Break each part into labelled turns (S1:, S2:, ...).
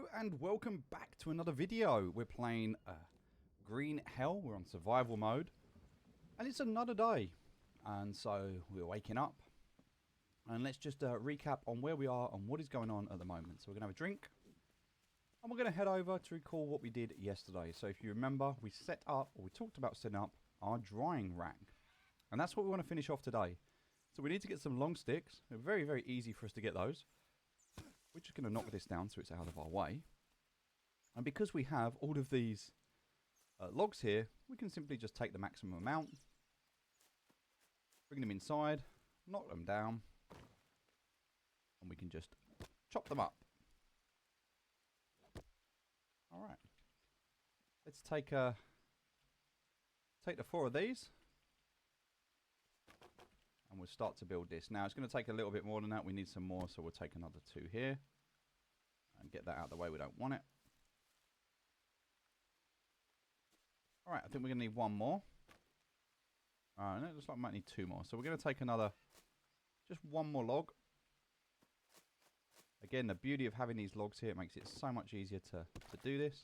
S1: Hello and welcome back to another video. We're playing Green Hell. We're on survival mode. And it's another day. And so we're waking up. And let's just recap on where we are and what is going on at the moment. So we're going to have a drink. And we're going to head over to recall what we did yesterday. So if you remember, we talked about setting up our drying rack. And that's what we want to finish off today. So we need to get some long sticks. They're very, very easy for us to get those. We're just going to knock this down so it's out of our way. And because we have all of these logs here, we can simply just take the maximum amount, bring them inside, knock them down, and we can just chop them up. Alright. Let's take the 4 of these. And we'll start to build this. Now, it's going to take a little bit more than that. We need some more, so we'll take another 2 here. And get that out of the way. We don't want it. Alright, I think we're going to need 1 more. Alright, it looks like we might need 2 more. So we're going to take just 1 more log. Again, the beauty of having these logs here, it makes it so much easier to do this.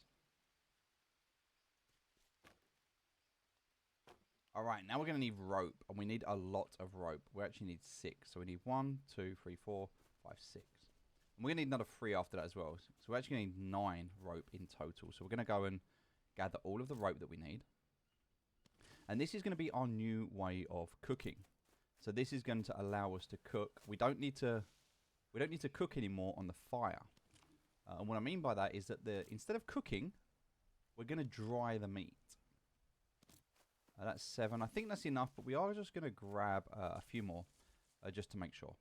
S1: Alright, now we're going to need rope, and we need a lot of rope. We actually need 6. So we need 1, 2, 3, 4, 5, 6. And we're going to need another 3 after that as well. So we actually need 9 rope in total. So we're going to go and gather all of the rope that we need. And this is going to be our new way of cooking. So this is going to allow us to cook. We don't need to cook anymore on the fire. And what I mean by that is that instead of cooking, we're going to dry the meat. That's 7. I think that's enough, but we are just going to grab a few more just to make sure.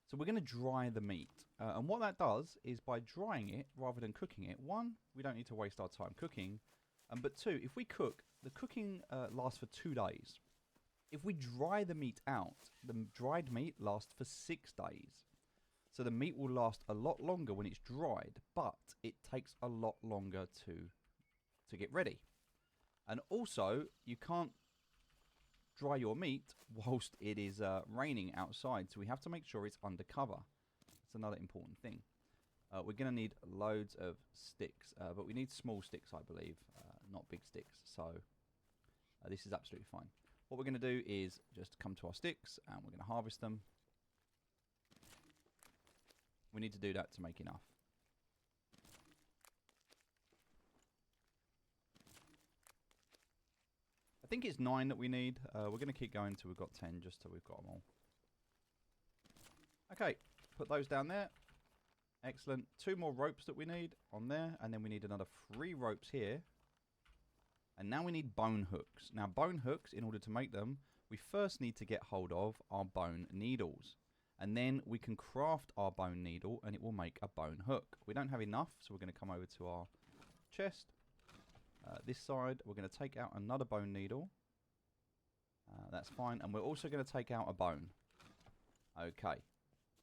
S1: So we're going to dry the meat. And what that does is by drying it rather than cooking it, 1, we don't need to waste our time cooking. But 2, if we cook, the cooking lasts for 2 days. If we dry the meat out, the dried meat lasts for 6 days. So the meat will last a lot longer when it's dried, but it takes a lot longer to get ready. And also, you can't dry your meat whilst it is raining outside, so we have to make sure it's under cover. That's another important thing. We're going to need loads of sticks, but we need small sticks, I believe, not big sticks, so this is absolutely fine. What we're going to do is just come to our sticks and we're going to harvest them. We need to do that to make enough. I think it's 9 that we need. We're going to keep going until we've got 10, just till we've got them all. Okay, put those down there. Excellent. 2 more ropes that we need on there, and then we need another 3 ropes here. And now we need bone hooks. Now, bone hooks, in order to make them, we first need to get hold of our bone needles. And then we can craft our bone needle, and it will make a bone hook. We don't have enough, so we're going to come over to our chest. This side, we're going to take out another bone needle. That's fine. And we're also going to take out a bone. Okay.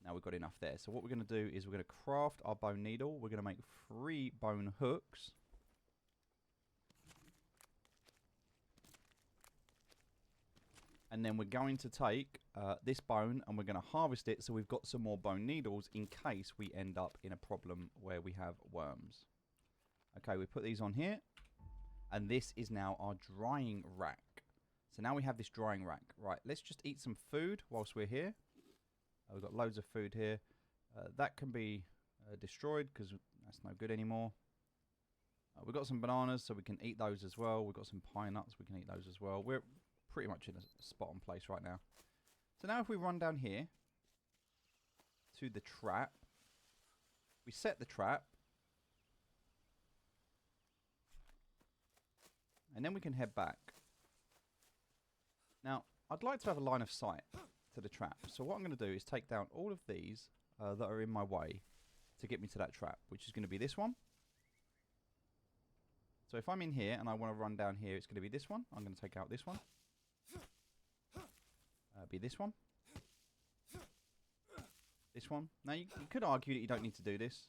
S1: Now we've got enough there. So what we're going to do is we're going to craft our bone needle. We're going to make 3 bone hooks. And then we're going to take this bone and we're going to harvest it so we've got some more bone needles in case we end up in a problem where we have worms. Okay, we put these on here. And this is now our drying rack. So now we have this drying rack. Right, let's just eat some food whilst we're here. We've got loads of food here. That can be destroyed because that's no good anymore. We've got some bananas, so we can eat those as well. We've got some pine nuts, we can eat those as well. We're pretty much in a spot on place right now. So now if we run down here to the trap, we set the trap. And then we can head back. Now, I'd like to have a line of sight to the trap. So what I'm going to do is take down all of these that are in my way to get me to that trap, which is going to be this one. So if I'm in here and I want to run down here, it's going to be this one. I'm going to take out this one. Be this one. This one. Now, you could argue that you don't need to do this.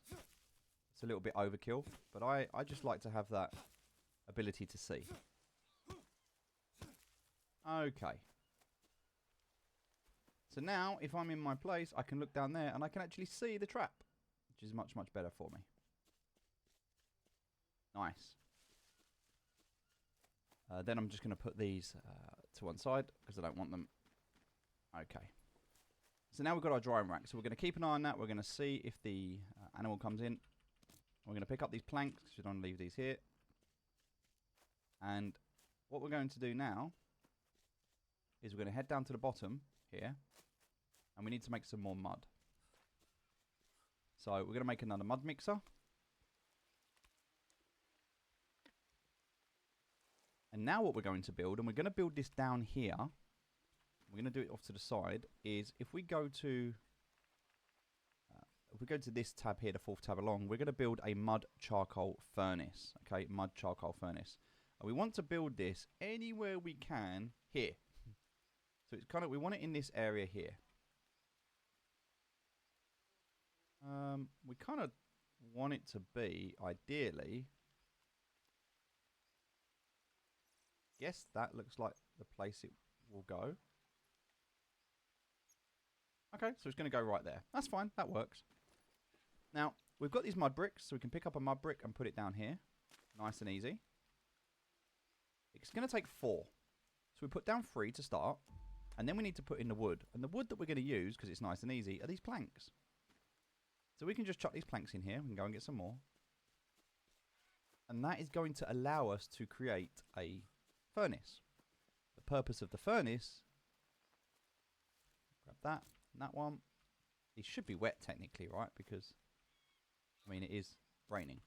S1: It's a little bit overkill, but I just like to have that ability to see. Okay. So now, if I'm in my place, I can look down there and I can actually see the trap, which is much, much better for me. Nice. Then I'm just going to put these to one side because I don't want them. Okay. So now we've got our drying rack. So we're going to keep an eye on that. We're going to see if the animal comes in. We're going to pick up these planks because we don't leave these here. And what we're going to do now is we're going to head down to the bottom here. And we need to make some more mud. So we're going to make another mud mixer. And now what we're going to build, and we're going to build this down here. We're going to do it off to the side, is if we go to this tab here, the fourth tab along, we're going to build a mud charcoal furnace. Okay, mud charcoal furnace. And we want to build this anywhere we can here. So it's kind of, we want it in this area here. We kind of want it to be, ideally, yes, that looks like the place it will go. Okay, so it's going to go right there. That's fine, that works. Now, we've got these mud bricks, so we can pick up a mud brick and put it down here. Nice and easy. It's going to take 4. So we put down 3 to start, and then we need to put in the wood. And the wood that we're going to use, because it's nice and easy, are these planks. So we can just chuck these planks in here. We can go and get some more. And that is going to allow us to create a furnace. The purpose of the furnace, grab that and that one. It should be wet technically, right? Because, I mean, it is raining.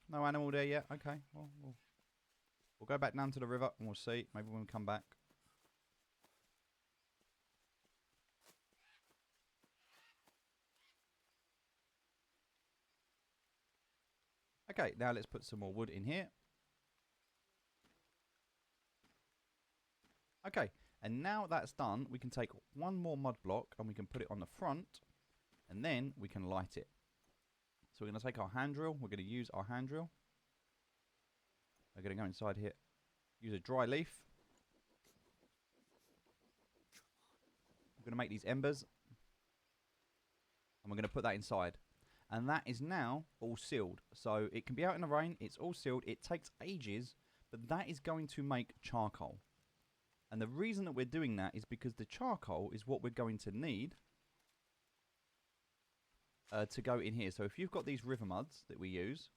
S1: No animal there yet. Okay, well, we'll go back down to the river and we'll see. Maybe when we come back. Okay, now let's put some more wood in here. Okay, and now that's done, we can take one more mud block and we can put it on the front, and then we can light it. So we're going to take our hand drill, we're going to use our hand drill. We're going to go inside here, use a dry leaf. We're going to make these embers, and we're going to put that inside. And that is now all sealed. So it can be out in the rain, it's all sealed, it takes ages, but that is going to make charcoal. And the reason that we're doing that is because the charcoal is what we're going to need to go in here. So if you've got these river muds that we use,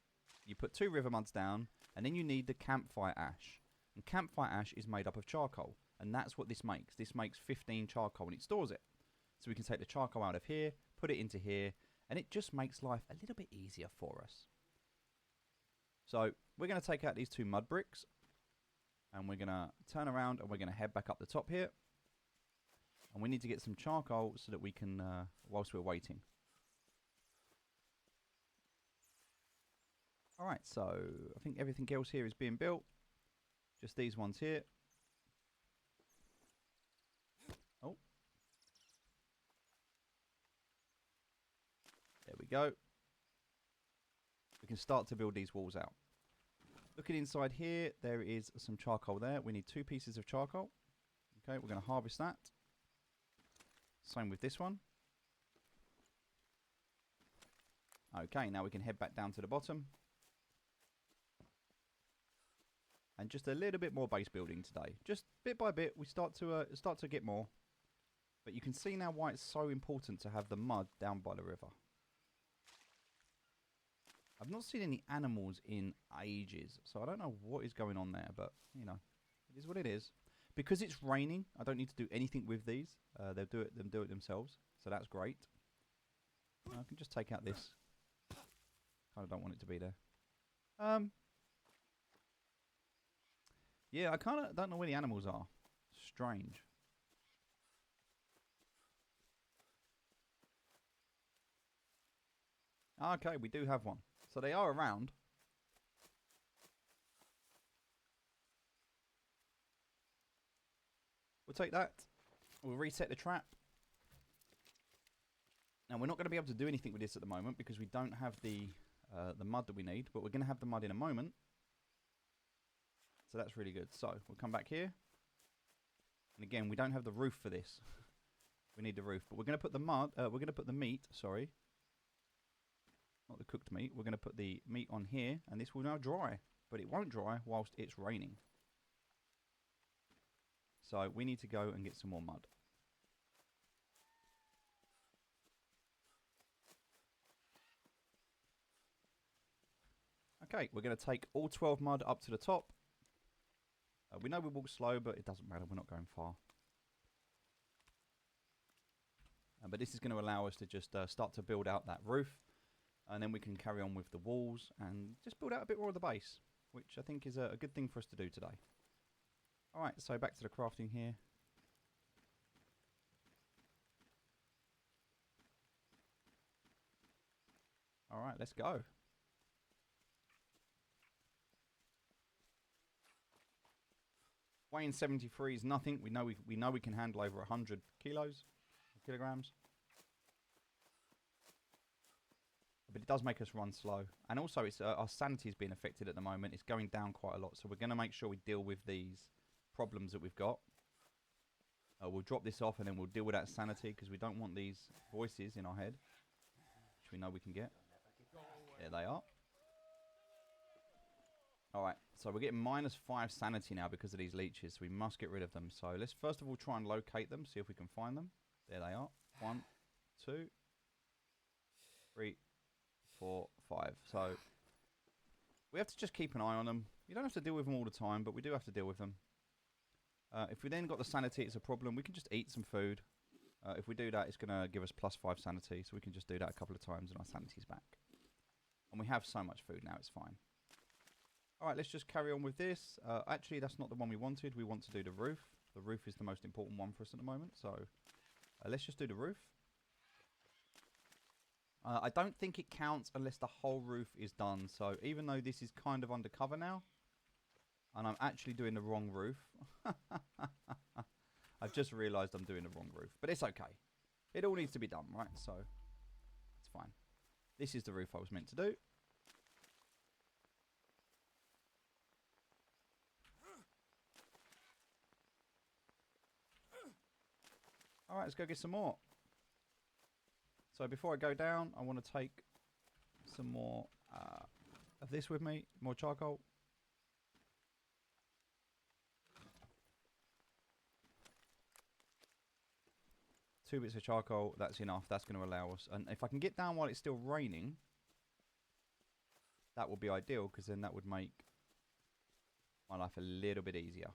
S1: you put 2 river muds down, and then you need the campfire ash. And campfire ash is made up of charcoal, and that's what this makes. This makes 15 charcoal, and it stores it. So we can take the charcoal out of here, put it into here, and it just makes life a little bit easier for us. So we're going to take out these 2 mud bricks, and we're going to turn around and we're going to head back up the top here. And we need to get some charcoal so that we can, whilst we're waiting. Alright, so I think everything else here is being built. Just these ones here. Oh. There we go. We can start to build these walls out. Looking inside here, there is some charcoal there. We need 2 pieces of charcoal. Okay, we're going to harvest that. Same with this one. Okay, now we can head back down to the bottom. And just a little bit more base building today. Just bit by bit, we start to get more. But you can see now why it's so important to have the mud down by the river. I've not seen any animals in ages, so I don't know what is going on there, but, you know, it is what it is. Because it's raining, I don't need to do anything with these. They'll do it themselves, so that's great. I can just take out this. Kind of don't want it to be there. Yeah, I kind of don't know where the animals are. Strange. Okay, we do have one. So they are around. We'll take that. We'll reset the trap. Now, we're not going to be able to do anything with this at the moment because we don't have the mud that we need. But we're going to have the mud in a moment. So that's really good. So we'll come back here. And again, we don't have the roof for this. We need the roof. But we're going to put the mud, we're going to put the meat, sorry, not the cooked meat. We're going to put the meat on here, and this will now dry. But it won't dry whilst it's raining. So we need to go and get some more mud. Okay, we're going to take all 12 mud up to the top. We know we walk slow, but it doesn't matter. We're not going far. But this is going to allow us to just start to build out that roof. And then we can carry on with the walls and just build out a bit more of the base, which I think is a good thing for us to do today. Alright, so back to the crafting here. Alright, let's go. Weighing 73 is nothing. We know we can handle over 100 kilograms. But it does make us run slow. And also, it's our sanity is being affected at the moment. It's going down quite a lot. So we're going to make sure we deal with these problems that we've got. We'll drop this off and then we'll deal with that sanity because we don't want these voices in our head, which we know we can get. There they are. Alright, so we're getting -5 sanity now because of these leeches. So we must get rid of them. So let's first of all try and locate them, see if we can find them. There they are. 1, 2, 3, 4, 5. So we have to just keep an eye on them. You don't have to deal with them all the time, but we do have to deal with them. If we then got the sanity, it's a problem. We can just eat some food. If we do that, it's going to give us +5 sanity. So we can just do that a couple of times and our sanity's back. And we have so much food now, it's fine. Alright, let's just carry on with this. Actually, that's not the one we wanted. We want to do the roof. The roof is the most important one for us at the moment. So let's just do the roof. I don't think it counts unless the whole roof is done. So even though this is kind of undercover now, and I'm actually doing the wrong roof. I've just realised I'm doing the wrong roof. But it's okay. It all needs to be done, right? So it's fine. This is the roof I was meant to do. Alright, let's go get some more. So before I go down, I want to take some more of this with me. More charcoal. Two bits of charcoal, that's enough. That's going to allow us. And if I can get down while it's still raining, that would be ideal, because then that would make my life a little bit easier.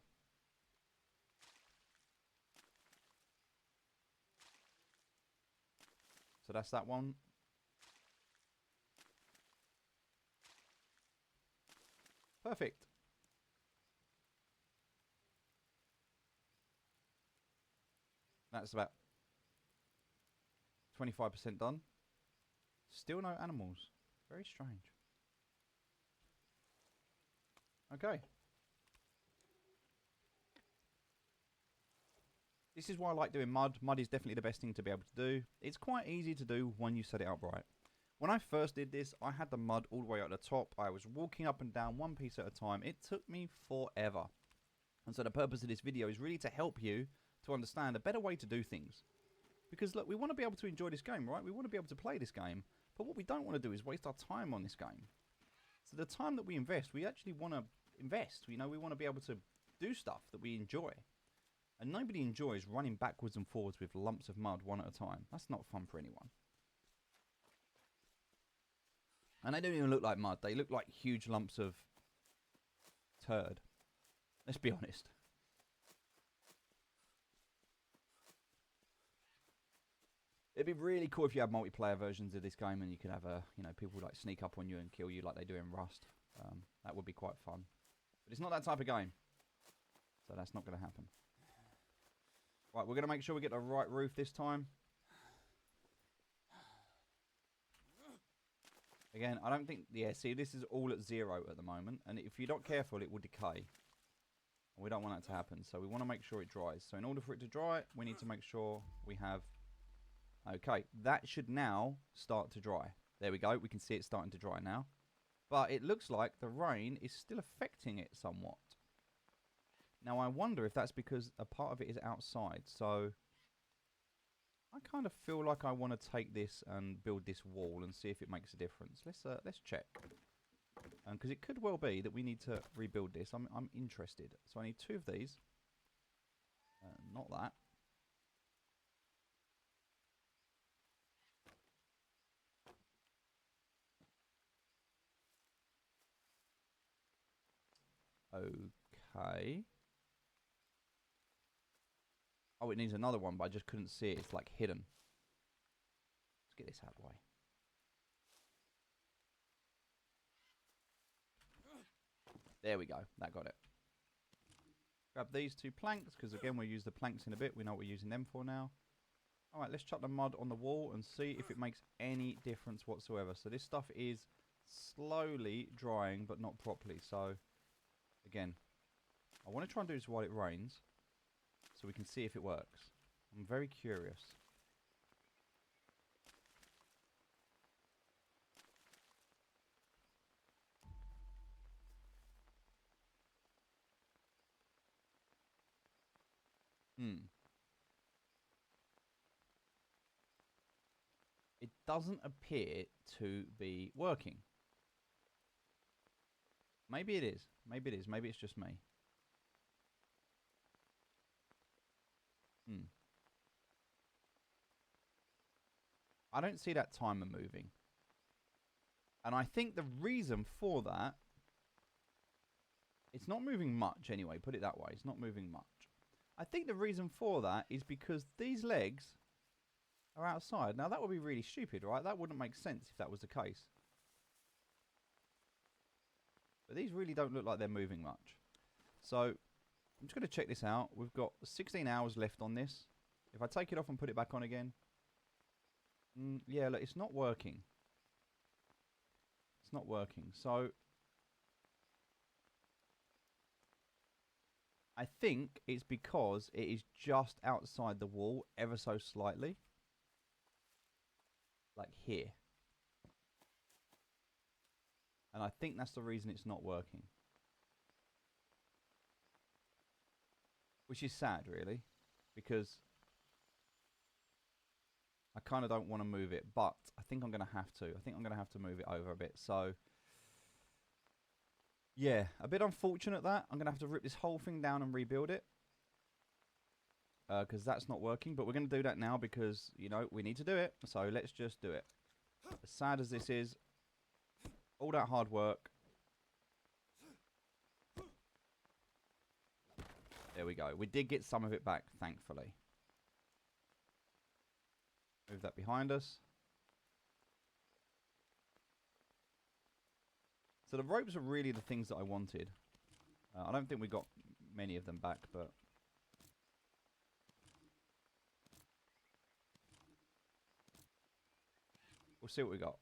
S1: So that's that one. Perfect. That's about 25% done. Still no animals. Very strange. Okay. This is why I like doing mud. Mud is definitely the best thing to be able to do. It's quite easy to do when you set it up right. When I first did this, I had the mud all the way at the top. I was walking up and down one piece at a time. It took me forever. And so the purpose of this video is really to help you to understand a better way to do things. Because look, we want to be able to enjoy this game, right? We want to be able to play this game. But what we don't want to do is waste our time on this game. So the time that we invest, we actually want to invest. You know, we want to be able to do stuff that we enjoy. And nobody enjoys running backwards and forwards with lumps of mud one at a time. That's not fun for anyone. And they don't even look like mud. They look like huge lumps of turd. Let's be honest. It'd be really cool if you had multiplayer versions of this game and you could have people like sneak up on you and kill you like they do in Rust. That would be quite fun. But it's not that type of game. So that's not going to happen. Right, we're going to make sure we get the right roof this time. Again, I don't think... Yeah, see, this is all at 0 at the moment. And if you're not careful, it will decay. And we don't want that to happen. So we want to make sure it dries. So in order for it to dry, we need to make sure we have... Okay, that should now start to dry. There we go. We can see it starting to dry now. But it looks like the rain is still affecting it somewhat. Now, I wonder if that's because a part of it is outside. So I kind of feel like I want to take this and build this wall and see if it makes a difference. Let's check. Because it could well be that we need to rebuild this. I'm interested. So I need 2 of these. Not that. Okay. Oh, it needs another one, but I just couldn't see it. It's like hidden. Let's get this out of the way. There we go. That got it. Grab these 2 planks, because again, we'll use the planks in a bit. We know what we're using them for now. Alright, let's chuck the mud on the wall and see if it makes any difference whatsoever. So this stuff is slowly drying, but not properly. So, again, I want to try and do this while it rains, so we can see if it works. I'm very curious. It doesn't appear to be working. Maybe it is. Maybe it is. Maybe it's just me. I don't see that timer moving. And I think the reason for that, it's not moving much anyway, put it that way. It's not moving much. I think the reason for that is because these legs are outside. Now, that would be really stupid, right? That wouldn't make sense if that was the case. But these really don't look like they're moving much. So, I'm just going to check this out. We've got 16 hours left on this. If I take it off and put it back on again. Yeah, look, it's not working. It's not working. So, I think it's because it is just outside the wall ever so slightly. Like here. And I think that's the reason it's not working. Which is sad, really. Because I kind of don't want to move it. But I think I'm going to have to. I think I'm going to have to move it over a bit. So, yeah, a bit unfortunate that. I'm going to have to rip this whole thing down and rebuild it. Because that's not working. But we're going to do that now because, you know, we need to do it. So let's just do it. As sad as this is, all that hard work. There we go. We did get some of it back, thankfully. Move that behind us. So the ropes are really the things that I wanted. I don't think we got many of them back, but... we'll see what we got.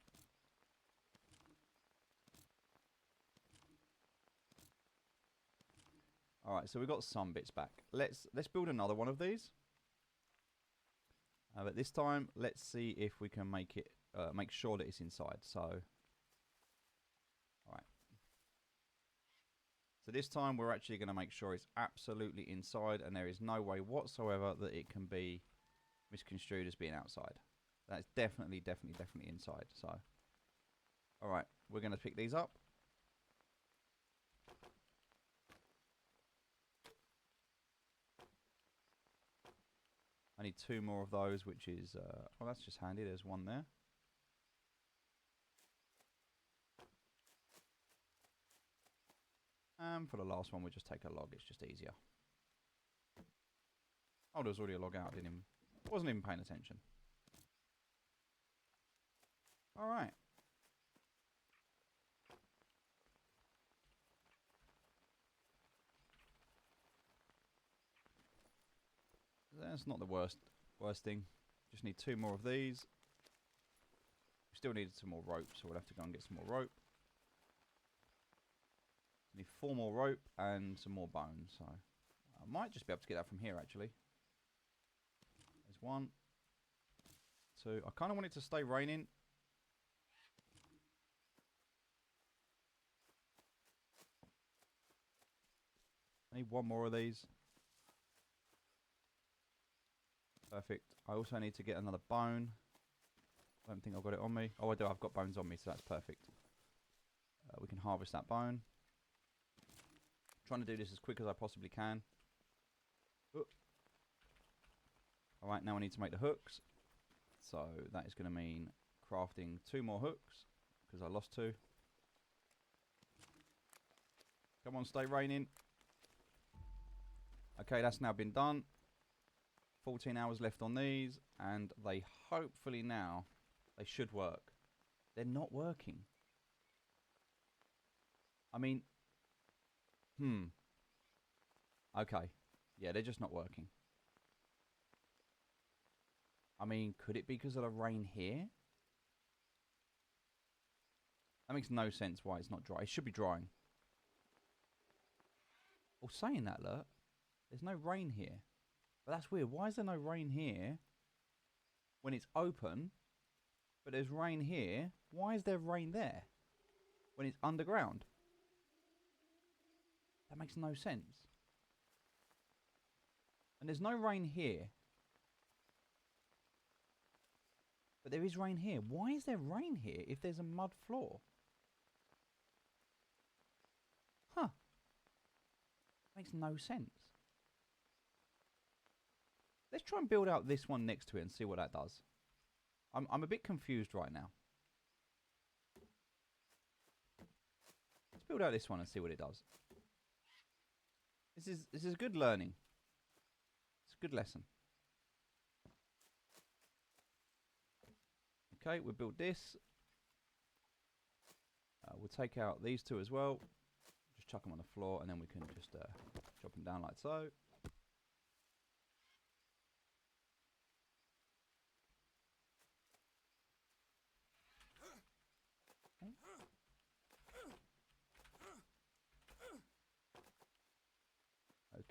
S1: Alright, so we got some bits back. Let's build another one of these. But this time, let's see if we can make it make sure that it's inside. So, alright. So this time we're actually going to make sure it's absolutely inside, and there is no way whatsoever that it can be misconstrued as being outside. That's definitely inside. So, alright, we're going to pick these up. I need 2 more of those, which is... oh, that's just handy. There's one there. And for the last one, we'll just take a log. It's just easier. Oh, there was already a log out. Wasn't even paying attention. Alright. That's not the worst thing. Just need 2 more of these. We still need some more rope, so we'll have to go and get some more rope. Need 4 more rope and some more bone. So I might just be able to get that from here, actually. There's 1, 2. I kind of want it to stay raining. I need 1 more of these. Perfect. I also need to get another bone. I don't think I've got it on me. Oh, I do. I've got bones on me, so that's perfect. We can harvest that bone. Trying to do this as quick as I possibly can. Alright, now I need to make the hooks. So that is going to mean crafting 2 more hooks, because I lost 2. Come on, stay raining. Okay, that's now been done. 14 hours left on these, and they hopefully now, they should work. They're not working. I mean, okay. Yeah, they're just not working. I mean, could it be because of the rain here? That makes no sense why it's not dry. It should be drying. Well, saying that, look, there's no rain here. But that's weird. Why is there no rain here when it's open, but there's rain here? Why is there rain there when it's underground? That makes no sense. And there's no rain here. But there is rain here. Why is there rain here if there's a mud floor? Huh. Makes no sense. Let's try and build out this one next to it and see what that does. I'm a bit confused right now. Let's build out this one and see what it does. This is good learning. It's a good lesson. Okay, we'll build this. We'll take out these 2 as well. Just chuck them on the floor, and then we can just chop them down like so.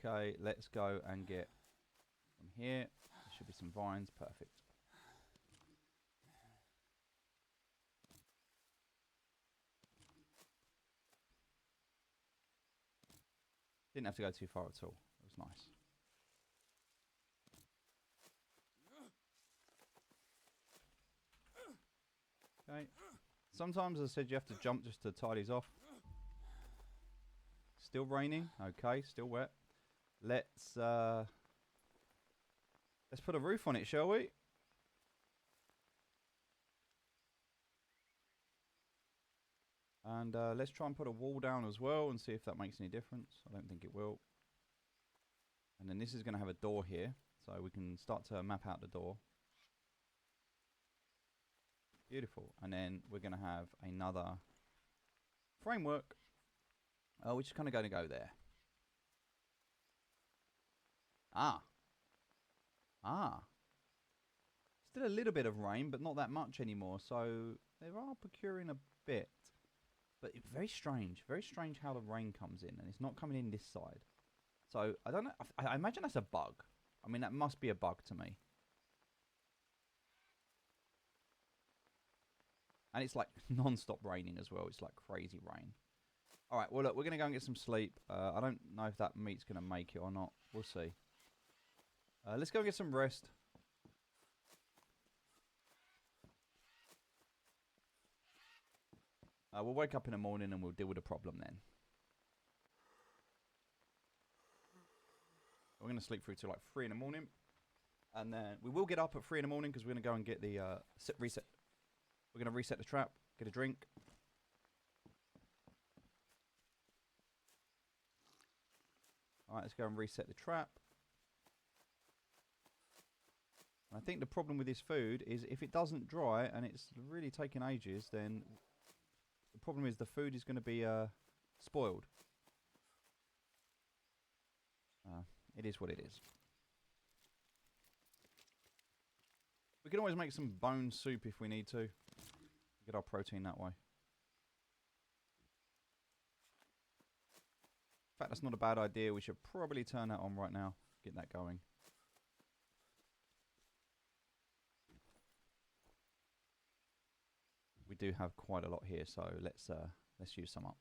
S1: Okay, let's go and get from here. There should be some vines. Perfect. Didn't have to go too far at all. It was nice. Okay. Sometimes, as I said, you have to jump just to tie these off. Still raining. Okay, still wet. Let's put a roof on it, shall we? And let's try and put a wall down as well and see if that makes any difference. I don't think it will. And then this is going to have a door here, so we can start to map out the door. Beautiful. And then we're going to have another framework, which is kind of going to go there. Still a little bit of rain, but not that much anymore. So they are procuring a bit. But it's very strange how the rain comes in, and it's not coming in this side. So I don't know. I imagine that's a bug. I mean, that must be a bug to me. And it's like non-stop raining as well. It's like crazy rain. All right, well, look, we're going to go and get some sleep. I don't know if that meat's going to make it or not. We'll see. Let's go and get some rest. We'll wake up in the morning and we'll deal with the problem then. We're going to sleep through till like 3 in the morning. And then we will get up at 3 in the morning because we're going to go and get the reset. We're going to reset the trap, get a drink. Alright, let's go and reset the trap. I think the problem with this food is if it doesn't dry and it's really taking ages, then the problem is the food is going to be spoiled. It is what it is. We can always make some bone soup if we need to. Get our protein that way. In fact, that's not a bad idea. We should probably turn that on right now. Get that going. We do have quite a lot here, so let's use some up.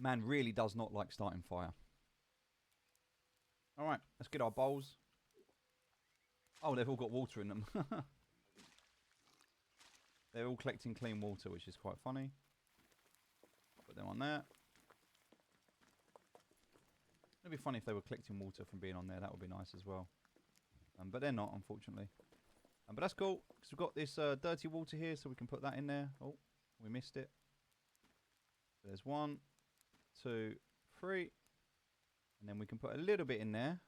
S1: Man really does not like starting fire. Alright, let's get our bowls. Oh, they've all got water in them. They're all collecting clean water, which is quite funny. Put them on there. It'd be funny if they were collecting water from being on there. That would be nice as well. But they're not, unfortunately. But that's cool, because we've got this dirty water here, so we can put that in there. Oh, we missed it. So there's 1, 2, 3. And then we can put a little bit in there.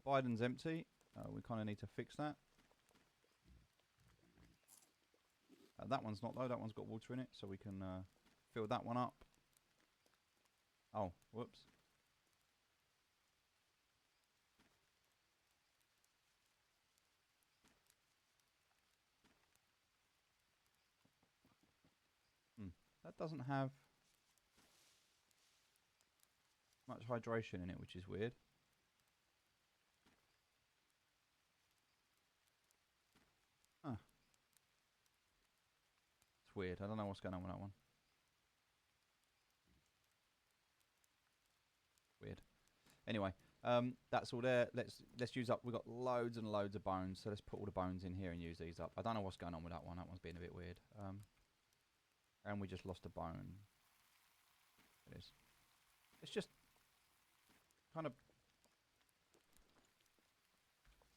S1: Biden's empty. We kind of need to fix that. That one's not, though. That one's got water in it, so we can fill that one up. Oh, whoops. That doesn't have much hydration in it, which is weird. Huh. It's weird. I don't know what's going on with that one. Weird. Anyway, that's all there. Let's use up. We've got loads and loads of bones, so let's put all the bones in here and use these up. I don't know what's going on with that one. That one's being a bit weird. And we just lost a bone. It is. It's just kind of.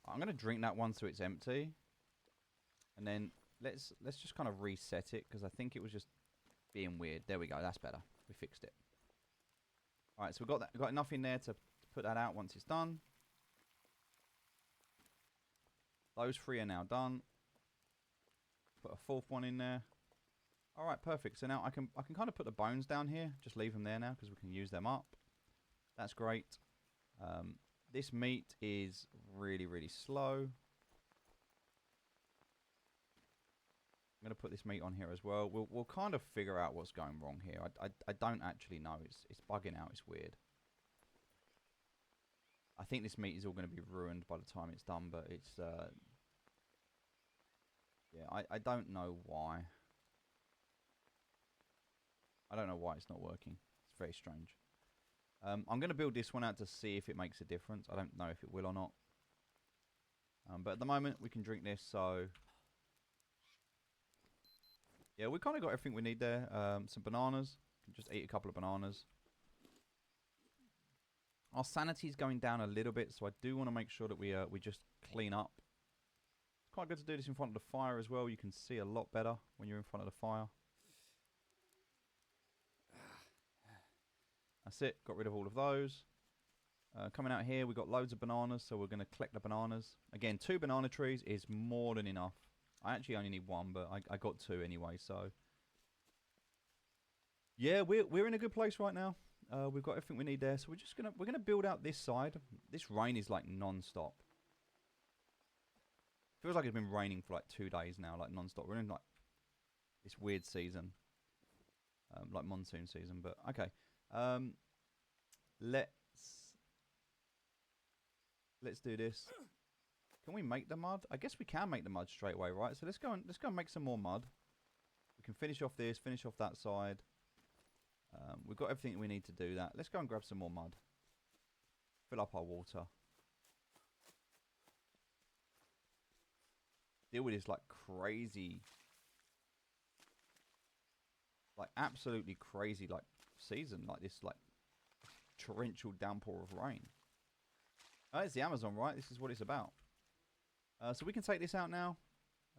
S1: I'm gonna drink that one so it's empty, and then let's just kind of reset it because I think it was just being weird. There we go. That's better. We fixed it. All right, so we've got that. We've got enough in there to put that out once it's done. Those 3 are now done. Put a 4th one in there. All right, perfect. So now I can kind of put the bones down here. Just leave them there now because we can use them up. That's great. This meat is really, really slow. I'm going to put this meat on here as well. We'll kind of figure out what's going wrong here. I don't actually know. It's bugging out. It's weird. I think this meat is all going to be ruined by the time it's done, but it's yeah, I don't know why. I don't know why it's not working. It's very strange. I'm going to build this one out to see if it makes a difference. I don't know if it will or not. But at the moment, we can drink this, so. Yeah, we kind of got everything we need there. Some bananas. We can just eat a couple of bananas. Our sanity's going down a little bit, so I do want to make sure that we just clean up. It's quite good to do this in front of the fire as well. You can see a lot better when you're in front of the fire. That's it. Got rid of all of those. Coming out here, we've got loads of bananas, so we're going to collect the bananas. Again, 2 banana trees is more than enough. I actually only need 1, but I got 2 anyway, so. Yeah, we're in a good place right now. We've got everything we need there, so we're gonna build out this side. This rain is like non-stop. Feels like it's been raining for like 2 days now, like non-stop. We're in like this weird season, like monsoon season. But okay, let's do this. Can we make the mud? I guess we can make the mud straight away, right? So let's go and make some more mud. We can finish off this, finish off that side. We've got everything we need to do that. Let's go and grab some more mud. Fill up our water. Deal with this like crazy, like absolutely crazy like season, like this like torrential downpour of rain. Oh, it's the Amazon, right? This is what it's about. So we can take this out now.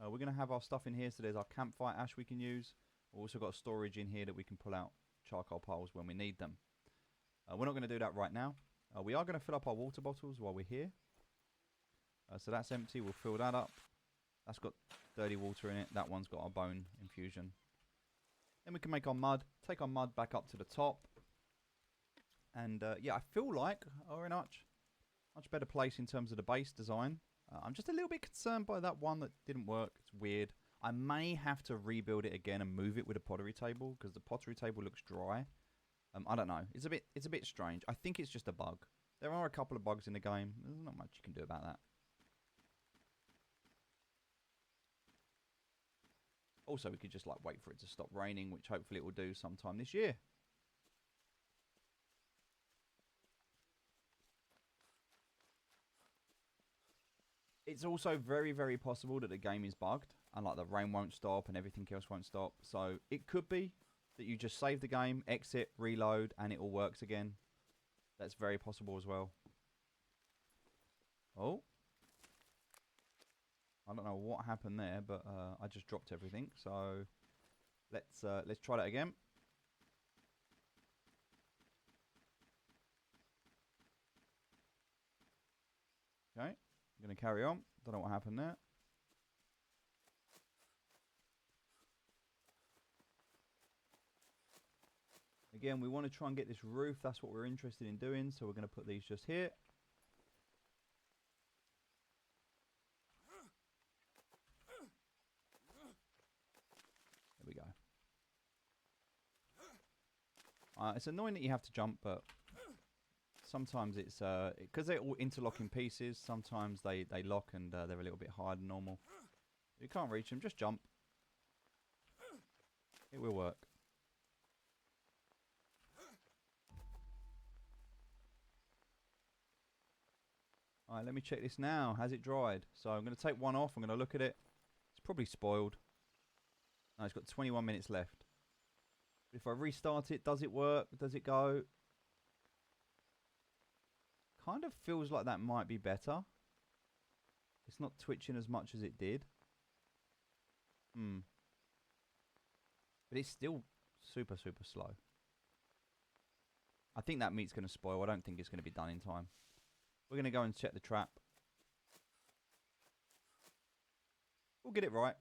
S1: We're going to have our stuff in here. So there's our campfire ash we can use. We've also got storage in here that we can pull out charcoal piles when we need them. We're not going to do that right now. We are going to fill up our water bottles while we're here. So that's empty. We'll fill that up. That's got dirty water in it. That one's got our bone infusion. Then we can make our mud. Take our mud back up to the top. And yeah, I feel like we're in a much better place in terms of the base design. I'm just a little bit concerned by that one that didn't work. It's weird. I may have to rebuild it again and move it with a pottery table because the pottery table looks dry. I don't know. It's a bit strange. I think it's just a bug. There are a couple of bugs in the game. There's not much you can do about that. Also, we could just like wait for it to stop raining, which hopefully it will do sometime this year. It's also very, very possible that the game is bugged and like the rain won't stop and everything else won't stop. So it could be that you just save the game, exit, reload, and it all works again. That's very possible as well. Oh. I don't know what happened there, but I just dropped everything. So let's try that again. Okay, I'm going to carry on. Don't know what happened there. Again, we want to try and get this roof. That's what we're interested in doing. So we're going to put these just here. There we go. It's annoying that you have to jump, but sometimes it's because they're all interlocking pieces. Sometimes they lock and they're a little bit higher than normal. If you can't reach them, just jump. It will work. Alright, let me check this now. Has it dried? So I'm going to take one off. I'm going to look at it. It's probably spoiled. No, it's got 21 minutes left. If I restart it, does it work? Does it go? Kind of feels like that might be better. It's not twitching as much as it did. But it's still super, super slow. I think that meat's going to spoil. I don't think it's going to be done in time. We're going to go and check the trap. We'll get it right.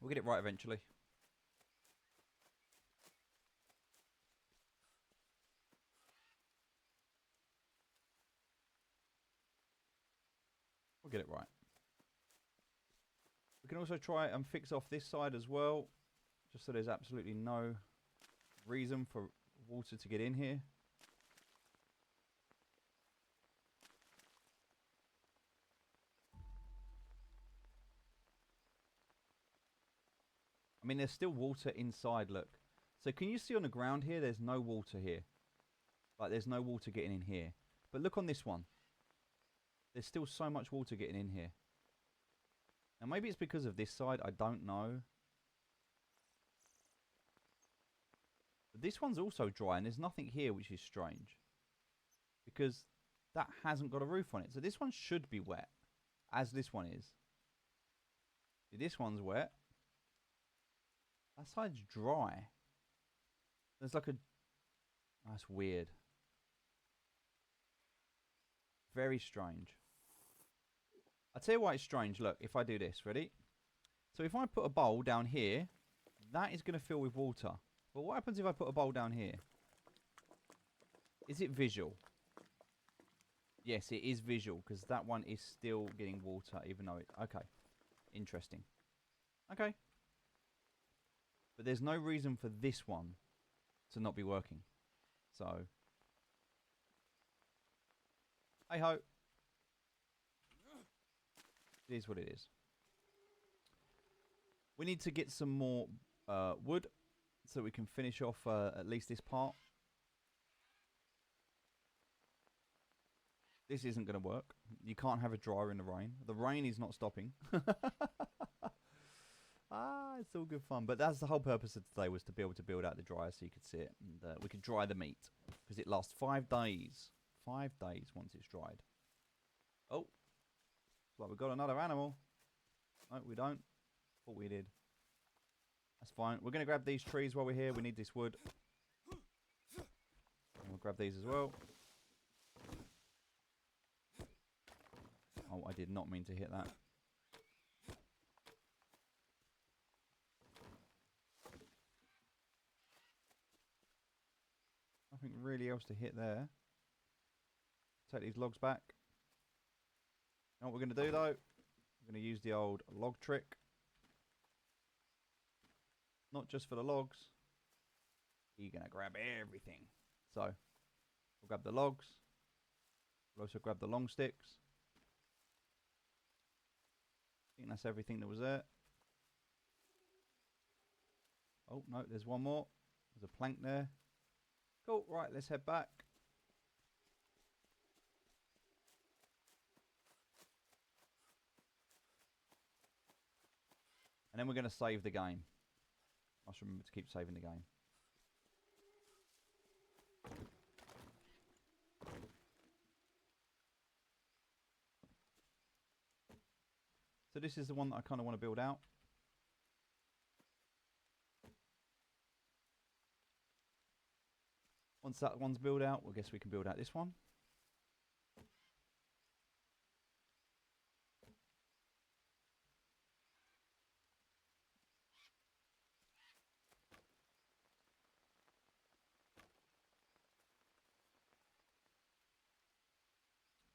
S1: We'll get it right eventually. We'll get it right. We can also try and fix off this side as well, just so there's absolutely no reason for water to get in here. I mean, there's still water inside, look. So can you see on the ground here, there's no water here. Like, there's no water getting in here. But look on this one. There's still so much water getting in here. Now, maybe it's because of this side. I don't know. But this one's also dry, and there's nothing here, which is strange. Because that hasn't got a roof on it. So this one should be wet, as this one is. See, this one's wet. That side's dry. There's like a... Oh, that's weird. Very strange. I'll tell you why it's strange. Look, if I do this, ready? So if I put a bowl down here, that is going to fill with water. But what happens if I put a bowl down here? Is it visual? Yes, it is visual, because that one is still getting water, even though it... Okay. Interesting. Okay. But there's no reason for this one to not be working. So, hey ho. It is what it is. We need to get some more wood so we can finish off at least this part. This isn't going to work. You can't have a dryer in the rain. The rain is not stopping. It's all good fun. But that's the whole purpose of today, was to be able to build out the dryer so you could see it. And we could dry the meat. Because it lasts 5 days. 5 days once it's dried. Oh. Looks like we've got another animal. No, we don't. Thought we did. That's fine. We're going to grab these trees while we're here. We need this wood. And we'll grab these as well. Oh, I did not mean to hit that. Nothing really else to hit there. Take these logs back. You know what we're going to do though? We're going to use the old log trick. Not just for the logs. You're going to grab everything. So, we'll grab the logs. We'll also grab the long sticks. I think that's everything that was there. Oh, no, there's one more. There's a plank there. Cool, right, let's head back. And then we're going to save the game. Must remember to keep saving the game. So this is the one that I kind of want to build out. Once that one's built out, I guess we can build out this one.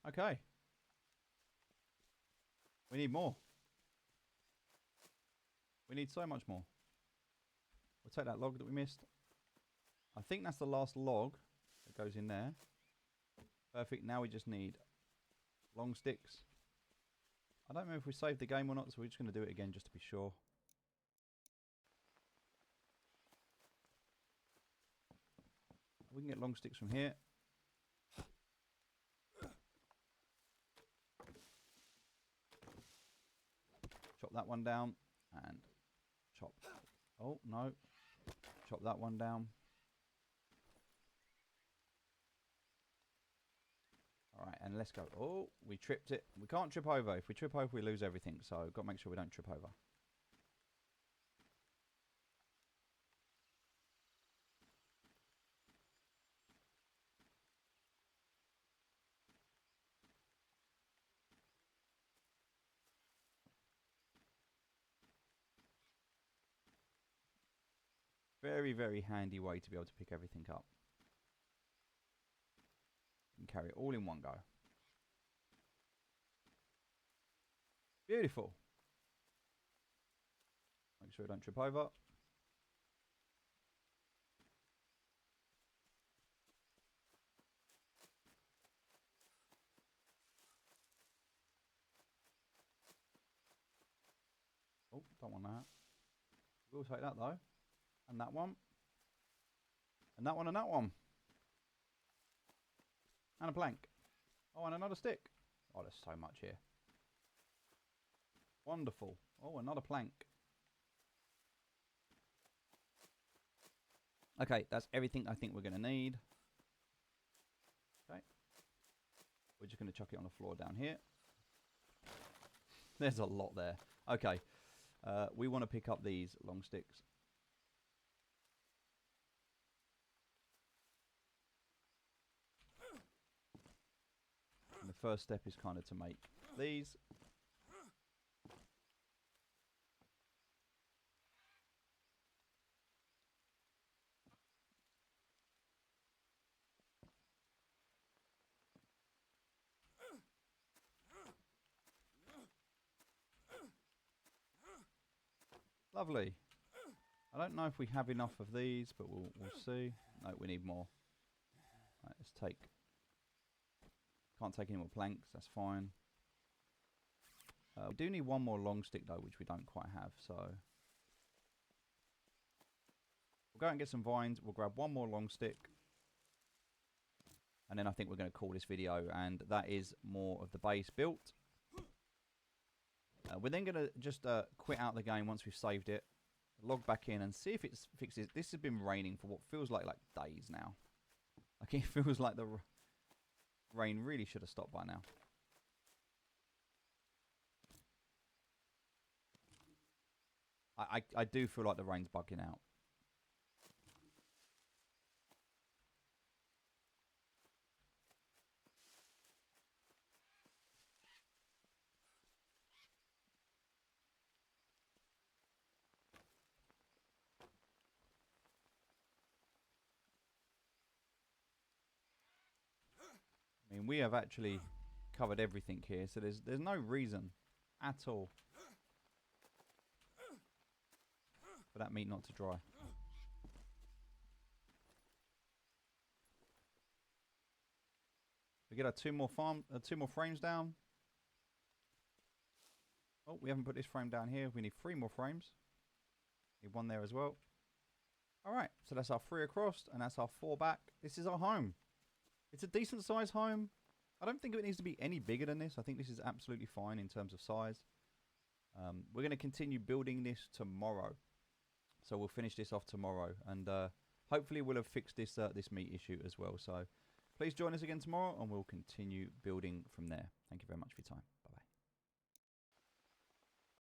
S1: Okay. We need more. We need so much more. We'll take that log that we missed. I think that's the last log that goes in there. Perfect. Now we just need long sticks. I don't know if we saved the game or not, so we're just going to do it again just to be sure. We can get long sticks from here. Chop that one down and chop. Oh, no. Chop that one down. Alright, and let's go. Oh, we tripped it. We can't trip over. If we trip over, we lose everything. So, got to make sure we don't trip over. Very, very handy way to be able to pick everything up. And carry it all in one go. Beautiful. Make sure we don't trip over. Oh, don't want that. We'll take that though. And that one. And that one and that one. And a plank. Oh, and another stick. Oh, there's so much here. Wonderful. Oh, another plank. Okay, that's everything I think we're going to need. Okay. We're just going to chuck it on the floor down here. There's a lot there. Okay. We want to pick up these long sticks. And the first step is kind of to make these. Lovely. I don't know if we have enough of these, but we'll see. No, we need more. Right, let's take. Can't take any more planks. That's fine. We do need one more long stick though, which we don't quite have. So we'll go out and get some vines. We'll grab one more long stick, and then I think we're going to call this video. And that is more of the base built. We're then going to just quit out the game once we've saved it, log back in and see if it fixes. This has been raining for what feels like days now. Like it feels like the rain really should have stopped by now. I do feel like the rain's bugging out. I mean, we have actually covered everything here, so there's no reason at all for that meat not to dry. We get our two more frames down. Oh, we haven't put this frame down here. We need 3 more frames. Need one there as well. All right, so that's our 3 across, and that's our 4 back. This is our home. It's a decent size home. I don't think it needs to be any bigger than this. I think this is absolutely fine in terms of size. We're going to continue building this tomorrow. So we'll finish this off tomorrow. And hopefully we'll have fixed this, this meat issue as well. So please join us again tomorrow, and we'll continue building from there. Thank you very much for your time.